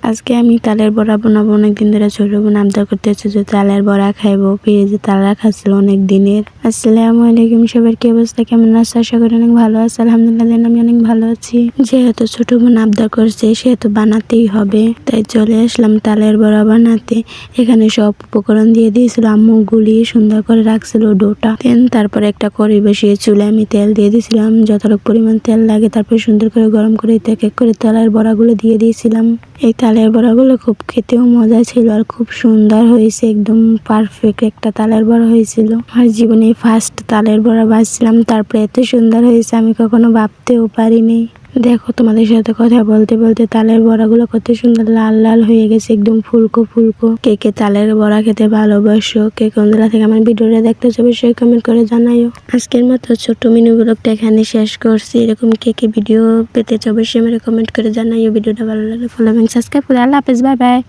আজকে আমি তালের বড়া বানাবো। অনেকদিন ধরে ছোট বোন আবদার করতেছে যে তালের বড়া খাইবো। ফ্রিজে তাল রাখা ছিল অনেক দিনের। আসসালামু আলাইকুম, সবার কি অবস্থা, কেমন আছে? আশা করি অনেক ভালো আছে। আলহামদুলিল্লাহ আমি অনেক ভালো আছি। যেহেতু ছোট বোন আবদার করছে সেহেতু বানাতেই হবে, তাই চলে আসলাম তালের বড়া বানাতে। এখানে সব উপকরণ দিয়ে দিয়েছিল আম্মু, গুলিয়ে সুন্দর করে রাখছিল ডোটা। তারপরে একটা কড়াই বসিয়ে চুলে আমি তেল দিয়ে দিয়েছিলাম যতটুকু পরিমাণ তেল লাগে। তারপর সুন্দর করে গরম করে এক এক করে তালের বড়াগুলো দিয়ে দিয়েছিলাম। এই তালের বড়াগুলো খুব খেতেও মজা ছিল আর খুব সুন্দর হয়েছে, একদম পারফেক্ট একটা তালের বড়া হয়েছিল। আর জীবনে ফার্স্ট তালের বড়া ভাজছিলাম, তারপরে এত সুন্দর হয়েছে আমি কখনো ভাবতেও পারিনি। দেখো, তোমাদের সাথে কথা বলতে বলতে তালের বড়াগুলো কত সুন্দর লাল লাল হয়ে গেছে, একদম ফুলকো ফুলকো। কে কে তালের বড়া খেতে ভালোবাসো, কে কোন জেলা থেকে আমার ভিডিওটা দেখতে চাও অবশ্যই কমেন্ট করে জানাইও। আজকের মতো ছোট্ট মিনি ব্লগটা এখানে শেষ করছি। এরকম কে কে ভিডিও পেতে চাও অবশ্যই আমার কমেন্ট করে জানাইও। ভিডিওটা ভালো লাগলে ফলো এবং সাবস্ক্রাইব করে আল্লাহ হাফেজ, বাই বাই।